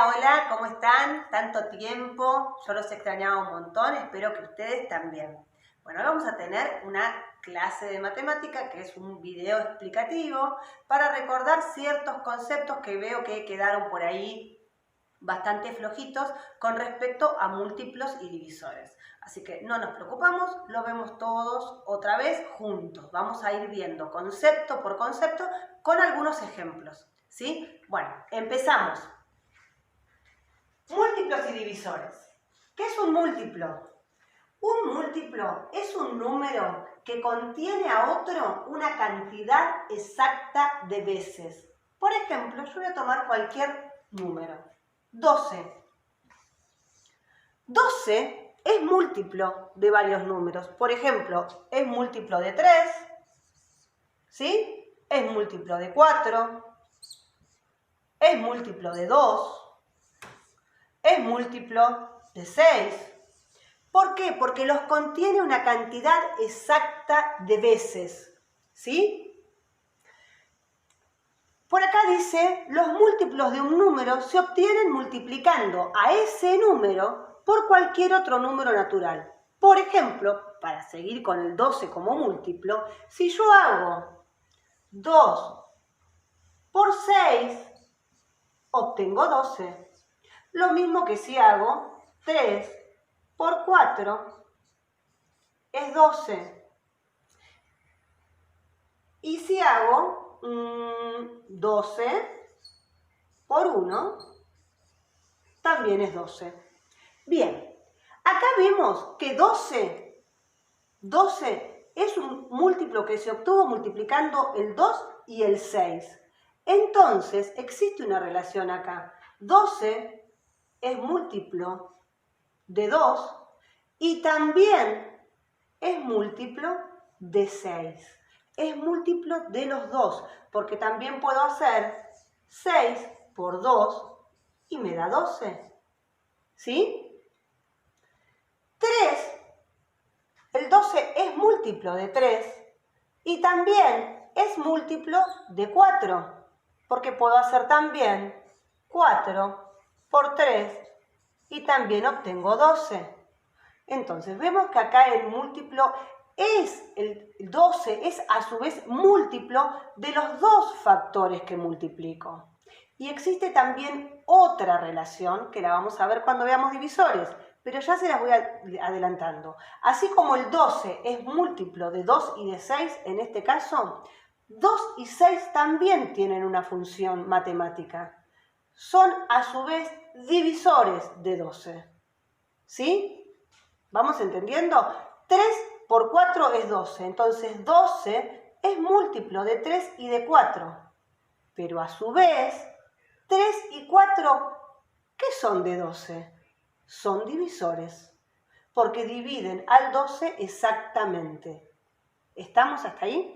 Hola, ¿cómo están? Tanto tiempo, yo los extrañaba un montón, espero que ustedes también. Bueno, hoy vamos a tener una clase de matemática que es un video explicativo para recordar ciertos conceptos que veo que quedaron por ahí bastante flojitos con respecto a múltiplos y divisores. Así que no nos preocupamos, lo vemos todos otra vez juntos. Vamos a ir viendo concepto por concepto con algunos ejemplos, ¿sí? Bueno, empezamos. Múltiplos y divisores. ¿Qué es un múltiplo? Un múltiplo es un número que contiene a otro una cantidad exacta de veces. Por ejemplo, yo voy a tomar cualquier número. 12. 12 es múltiplo de varios números. Por ejemplo, es múltiplo de 3, ¿sí? Es múltiplo de 4, es múltiplo de 2, es múltiplo de 6. ¿Por qué? Porque los contiene una cantidad exacta de veces, ¿sí? Por acá dice, los múltiplos de un número se obtienen multiplicando a ese número por cualquier otro número natural. Por ejemplo, para seguir con el 12 como múltiplo, si yo hago 2 por 6, obtengo 12. Lo mismo que si hago 3 por 4, es 12. Y si hago 12 por 1, también es 12. Bien, acá vemos que 12 es un múltiplo que se obtuvo multiplicando el 2 y el 6. Entonces, existe una relación acá. 12 es múltiplo de 2 y también es múltiplo de 6. Es múltiplo de los dos, porque también puedo hacer 6 por 2 y me da 12. ¿Sí? 3, el 12 es múltiplo de 3 y también es múltiplo de 4, porque puedo hacer también 4 por 3 y también obtengo 12. Entonces, vemos que acá el múltiplo el 12 es a su vez múltiplo de los dos factores que multiplico. Y existe también otra relación que la vamos a ver cuando veamos divisores, pero ya se las voy adelantando. Así como el 12 es múltiplo de 2 y de 6, en este caso, 2 y 6 también tienen una función matemática. Son a su vez divisores de 12. ¿Sí? ¿Vamos entendiendo? 3 por 4 es 12. Entonces 12 es múltiplo de 3 y de 4. Pero a su vez, 3 y 4, ¿qué son de 12? Son divisores, porque dividen al 12 exactamente. ¿Estamos hasta ahí?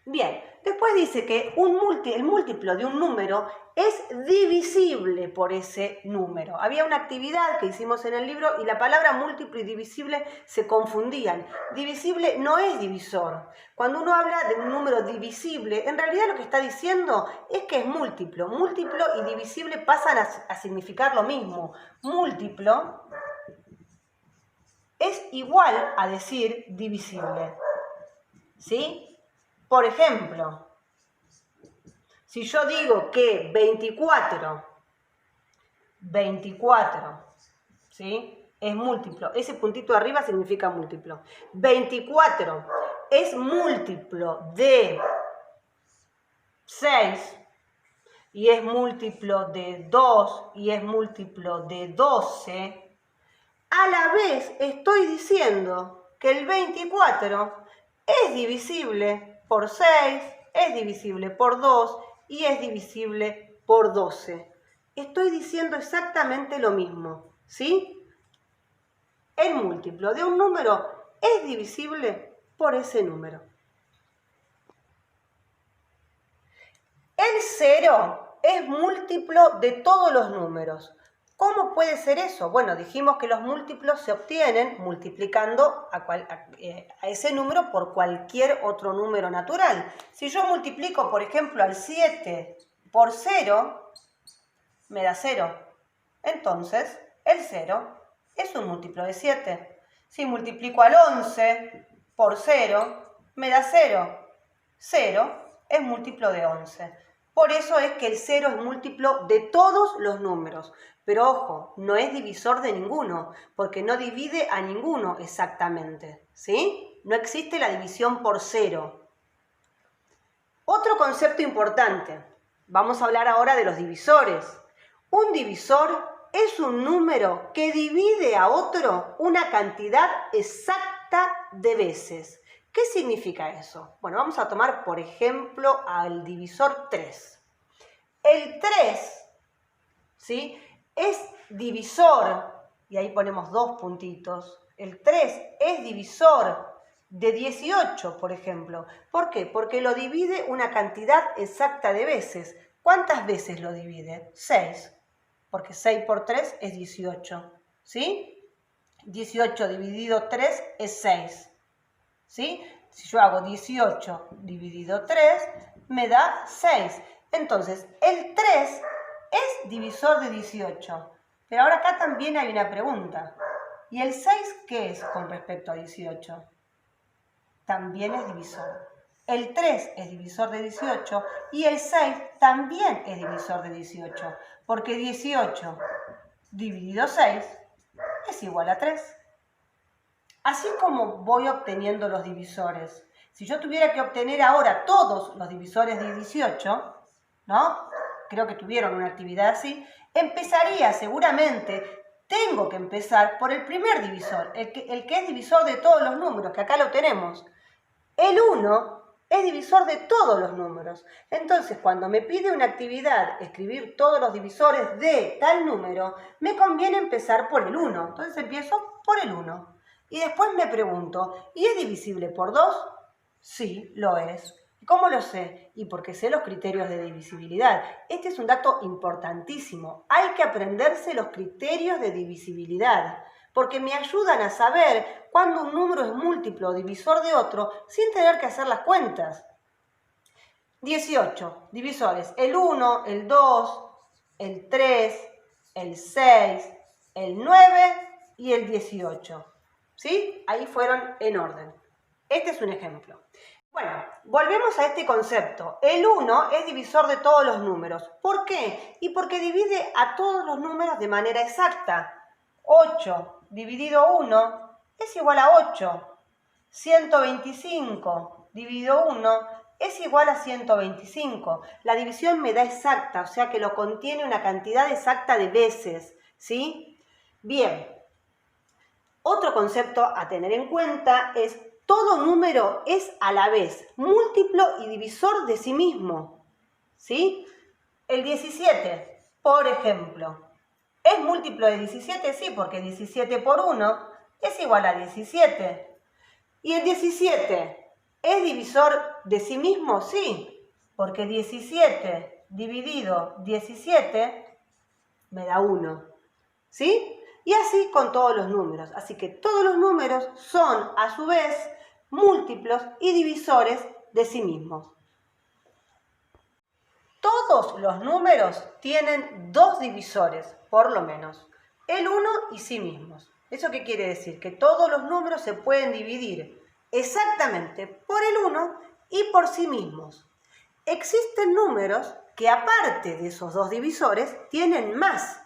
Bien, después dice que el múltiplo de un número es divisible por ese número. Había una actividad que hicimos en el libro y la palabra múltiplo y divisible se confundían. Divisible no es divisor. Cuando uno habla de un número divisible, en realidad lo que está diciendo es que es múltiplo. Múltiplo y divisible pasan a significar lo mismo. Múltiplo es igual a decir divisible. ¿Sí? Por ejemplo, si yo digo que 24, ¿sí? Es múltiplo. Ese puntito de arriba significa múltiplo. 24 es múltiplo de 6 y es múltiplo de 2 y es múltiplo de 12. A la vez estoy diciendo que el 24 es divisible por 6, es divisible por 2 y es divisible por 12. Estoy diciendo exactamente lo mismo, ¿sí? El múltiplo de un número es divisible por ese número. El 0 es múltiplo de todos los números. ¿Cómo puede ser eso? Bueno, dijimos que los múltiplos se obtienen multiplicando a ese número por cualquier otro número natural. Si yo multiplico, por ejemplo, al 7 por 0, me da 0. Entonces, el 0 es un múltiplo de 7. Si multiplico al 11 por 0, me da 0. 0 es múltiplo de 11. Por eso es que el 0 es múltiplo de todos los números. Pero ojo, no es divisor de ninguno, porque no divide a ninguno exactamente, ¿sí? No existe la división por 0. Otro concepto importante. Vamos a hablar ahora de los divisores. Un divisor es un número que divide a otro una cantidad exacta de veces. ¿Qué significa eso? Bueno, vamos a tomar, por ejemplo, al divisor 3. El 3, ¿sí?, es divisor, y ahí ponemos 2 puntitos. El 3 es divisor de 18, por ejemplo. ¿Por qué? Porque lo divide una cantidad exacta de veces. ¿Cuántas veces lo divide? 6. Porque 6 por 3 es 18, ¿sí? 18 dividido 3 es 6, ¿sí? Si yo hago 18 dividido 3, me da 6. Entonces, el 3 es divisor de 18. Pero ahora acá también hay una pregunta. ¿Y el 6 qué es con respecto a 18? También es divisor. El 3 es divisor de 18 y el 6 también es divisor de 18, porque 18 dividido 6 es igual a 3. Así como voy obteniendo los divisores. Si yo tuviera que obtener ahora todos los divisores de 18, ¿no? Creo que tuvieron una actividad así, empezaría seguramente, tengo que empezar por el primer divisor, el que es divisor de todos los números, que acá lo tenemos. El 1 es divisor de todos los números. Entonces, cuando me pide una actividad, escribir todos los divisores de tal número, me conviene empezar por el 1. Entonces empiezo por el 1. Y después me pregunto, ¿y es divisible por 2? Sí, lo es. ¿Cómo lo sé? Y porque sé los criterios de divisibilidad. Este es un dato importantísimo. Hay que aprenderse los criterios de divisibilidad, porque me ayudan a saber cuándo un número es múltiplo o divisor de otro sin tener que hacer las cuentas. 18 divisores: el 1, el 2, el 3, el 6, el 9 y el 18. ¿Sí? Ahí fueron en orden. Este es un ejemplo. Bueno, volvemos a este concepto. El 1 es divisor de todos los números. ¿Por qué? Y porque divide a todos los números de manera exacta. 8 dividido 1 es igual a 8. 125 dividido 1 es igual a 125. La división me da exacta, o sea que lo contiene una cantidad exacta de veces, ¿sí? Bien. Otro concepto a tener en cuenta es: todo número es a la vez múltiplo y divisor de sí mismo, ¿sí? El 17, por ejemplo, ¿es múltiplo de 17? Sí, porque 17 por 1 es igual a 17. ¿Y el 17 es divisor de sí mismo? Sí, porque 17 dividido 17 me da 1, ¿sí? Y así con todos los números. Así que todos los números son, a su vez, múltiplos y divisores de sí mismos. Todos los números tienen dos divisores, por lo menos, el 1 y sí mismos. ¿Eso qué quiere decir? Que todos los números se pueden dividir exactamente por el 1 y por sí mismos. Existen números que, aparte de esos dos divisores, tienen más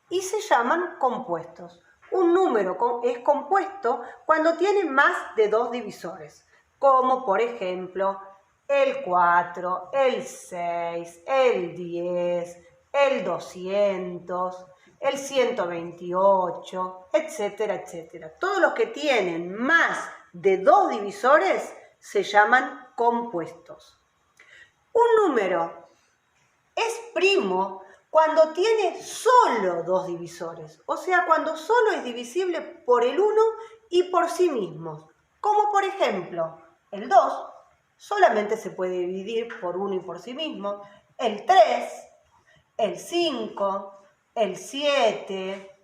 y se llaman compuestos. Un número es compuesto cuando tiene más de dos divisores, como por ejemplo el 4, el 6, el 10, el 200, el 128, etcétera, etcétera. Todos los que tienen más de dos divisores se llaman compuestos. Un número es primo cuando tiene solo dos divisores, o sea, cuando solo es divisible por el 1 y por sí mismo, como por ejemplo el 2 solamente se puede dividir por 1 y por sí mismo, el 3, el 5, el 7,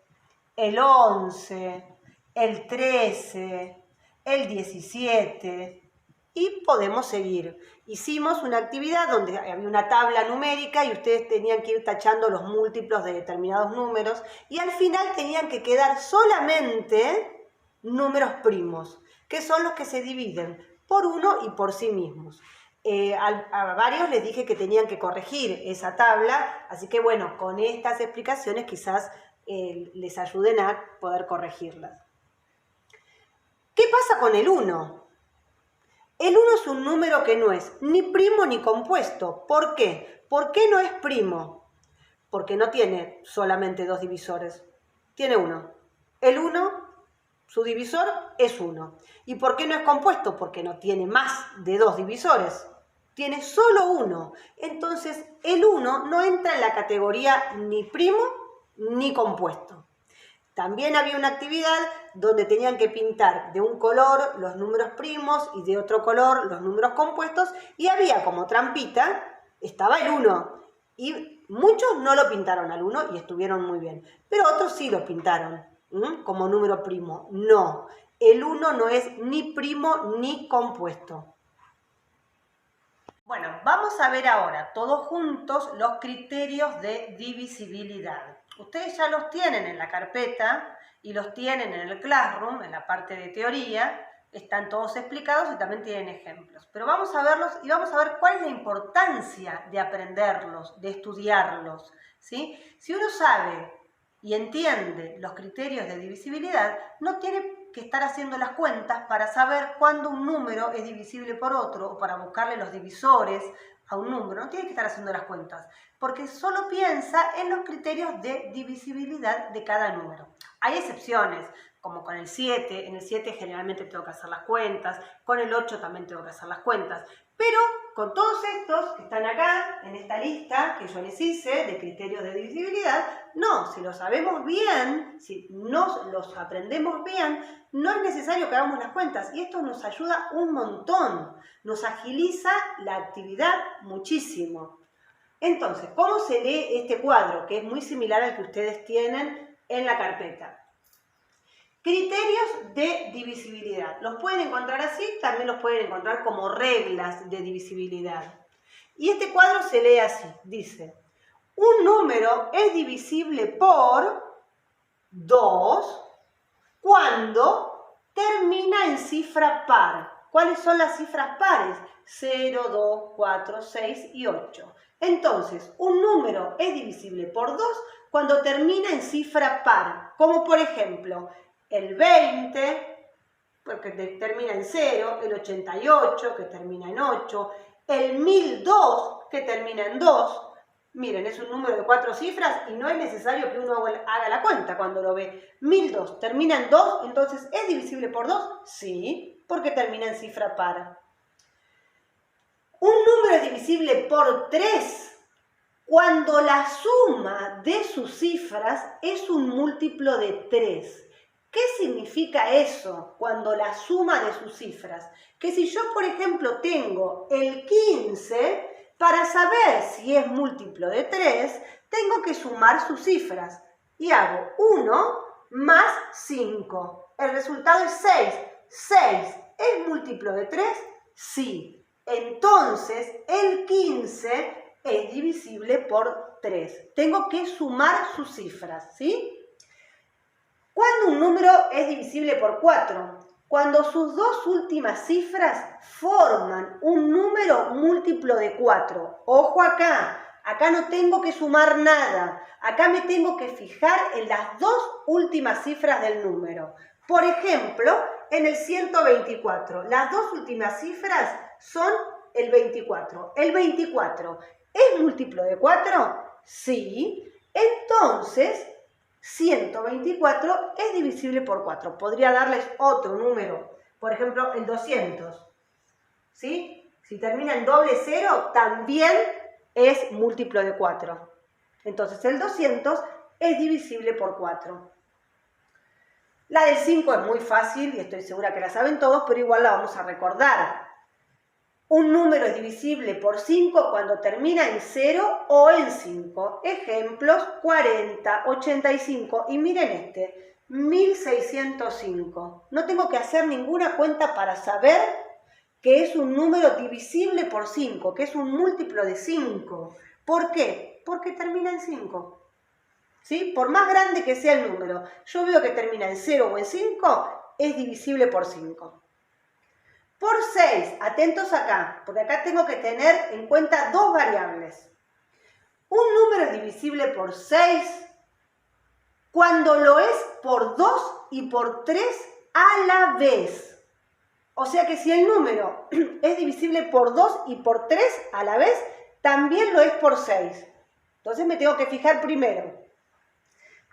el 11, el 13, el 17, y podemos seguir. Hicimos una actividad donde había una tabla numérica y ustedes tenían que ir tachando los múltiplos de determinados números y al final tenían que quedar solamente números primos, que son los que se dividen por uno y por sí mismos. A varios les dije que tenían que corregir esa tabla, así que bueno, con estas explicaciones quizás les ayuden a poder corregirlas. ¿Qué pasa con el 1? El 1 es un número que no es ni primo ni compuesto. ¿Por qué? ¿Por qué no es primo? Porque no tiene solamente dos divisores, tiene uno. El 1, su divisor es 1. ¿Y por qué no es compuesto? Porque no tiene más de dos divisores, tiene solo uno. Entonces el 1 no entra en la categoría ni primo ni compuesto. También había una actividad donde tenían que pintar de un color los números primos y de otro color los números compuestos y había como trampita, estaba el 1 y muchos no lo pintaron al 1 y estuvieron muy bien, pero otros sí lo pintaron como número primo. No, el 1 no es ni primo ni compuesto. Bueno, vamos a ver ahora todos juntos los criterios de divisibilidad. Ustedes ya los tienen en la carpeta y los tienen en el Classroom, en la parte de teoría. Están todos explicados y también tienen ejemplos. Pero vamos a verlos y vamos a ver cuál es la importancia de aprenderlos, de estudiarlos, ¿sí? Si uno sabe y entiende los criterios de divisibilidad, no tiene que estar haciendo las cuentas para saber cuándo un número es divisible por otro o para buscarle los divisores a un número. No tiene que estar haciendo las cuentas, porque solo piensa en los criterios de divisibilidad de cada número. Hay excepciones, como con el 7. En el 7 generalmente tengo que hacer las cuentas, con el 8 también tengo que hacer las cuentas, pero con todos estos que están acá, en esta lista que yo les hice de criterios de divisibilidad, no, si lo sabemos bien, si nos los aprendemos bien, no es necesario que hagamos las cuentas y esto nos ayuda un montón, nos agiliza la actividad muchísimo. Entonces, ¿cómo se lee este cuadro? Que es muy similar al que ustedes tienen en la carpeta. Criterios de divisibilidad. Los pueden encontrar así, también los pueden encontrar como reglas de divisibilidad. Y este cuadro se lee así, dice: un número es divisible por 2 cuando termina en cifra par. ¿Cuáles son las cifras pares? 0, 2, 4, 6 y 8. Entonces, un número es divisible por 2 cuando termina en cifra par, como por ejemplo el 20, porque termina en 0, el 88, que termina en 8, el 1002, que termina en 2. Miren, es un número de 4 cifras y no es necesario que uno haga la cuenta cuando lo ve. 1002 termina en 2, entonces ¿es divisible por 2? Sí, porque termina en cifra par. Un número es divisible por 3 cuando la suma de sus cifras es un múltiplo de 3. ¿Qué significa eso cuando la suma de sus cifras? Que si yo, por ejemplo, tengo el 15, para saber si es múltiplo de 3, tengo que sumar sus cifras. Y hago 1 más 5. El resultado es 6. ¿6 es múltiplo de 3? Sí. Entonces, el 15 es divisible por 3. Tengo que sumar sus cifras, ¿sí? ¿Cuándo un número es divisible por 4? Cuando sus dos últimas cifras forman un número múltiplo de 4. Ojo acá, acá no tengo que sumar nada. Acá me tengo que fijar en las dos últimas cifras del número. Por ejemplo, en el 124, las dos últimas cifras son el 24. ¿El 24 es múltiplo de 4? Sí. Entonces, 124 es divisible por 4. Podría darles otro número, por ejemplo, el 200. ¿Sí? Si termina en doble 0, también es múltiplo de 4. Entonces, el 200 es divisible por 4. La del 5 es muy fácil y estoy segura que la saben todos, pero igual la vamos a recordar. Un número es divisible por 5 cuando termina en 0 o en 5. Ejemplos: 40, 85 y miren este, 1605. No tengo que hacer ninguna cuenta para saber que es un número divisible por 5, que es un múltiplo de 5. ¿Por qué? Porque termina en 5. ¿Sí? Por más grande que sea el número, yo veo que termina en 0 o en 5, es divisible por 5. Por 6, atentos acá, porque acá tengo que tener en cuenta dos variables. Un número es divisible por 6 cuando lo es por 2 y por 3 a la vez. O sea que si el número es divisible por 2 y por 3 a la vez, también lo es por 6. Entonces me tengo que fijar primero.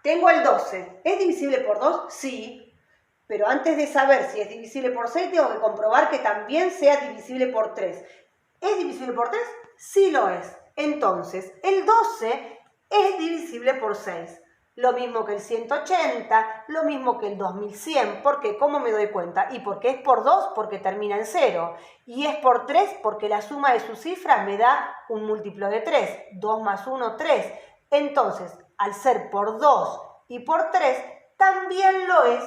Tengo el 12. ¿Es divisible por 2? Sí. Pero antes de saber si es divisible por 6, tengo que comprobar que también sea divisible por 3. ¿Es divisible por 3? Sí lo es. Entonces, el 12 es divisible por 6. Lo mismo que el 180, lo mismo que el 2100. ¿Por qué? ¿Cómo me doy cuenta? Y porque es por 2, porque termina en 0. Y es por 3, porque la suma de sus cifras me da un múltiplo de 3. 2 más 1, 3. Entonces, al ser por 2 y por 3, también lo es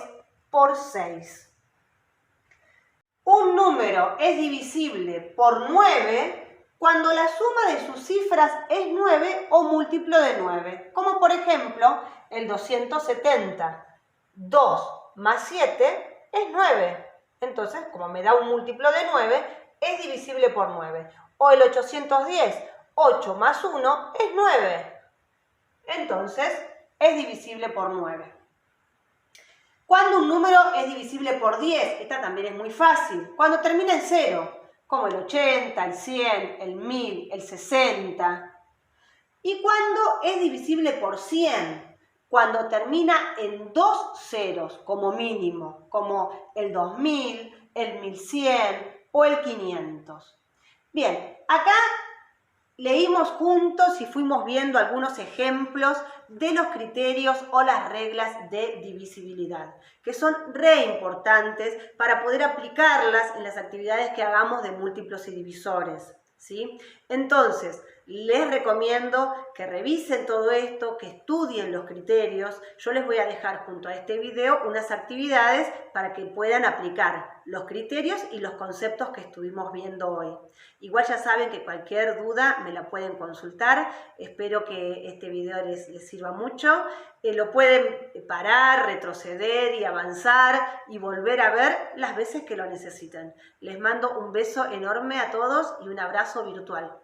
por 6. Un número es divisible por 9 cuando la suma de sus cifras es 9 o múltiplo de 9. Como por ejemplo el 270. 2 más 7 es 9. Entonces, como me da un múltiplo de 9, es divisible por 9. O el 810. 8 más 1 es 9. Entonces, es divisible por 9. Cuando un número es divisible por 10, esta también es muy fácil. Cuando termina en 0, como el 80, el 100, el 1000, el 60. Y cuando es divisible por 100, cuando termina en 2 ceros como mínimo, como el 2000, el 1100 o el 500. Bien, acá leímos juntos y fuimos viendo algunos ejemplos de los criterios o las reglas de divisibilidad, que son re importantes para poder aplicarlas en las actividades que hagamos de múltiplos y divisores, ¿sí? Entonces, les recomiendo que revisen todo esto, que estudien los criterios. Yo les voy a dejar junto a este video unas actividades para que puedan aplicar los criterios y los conceptos que estuvimos viendo hoy. Igual ya saben que cualquier duda me la pueden consultar. Espero que este video les sirva mucho. Lo pueden parar, retroceder y avanzar y volver a ver las veces que lo necesiten. Les mando un beso enorme a todos y un abrazo virtual.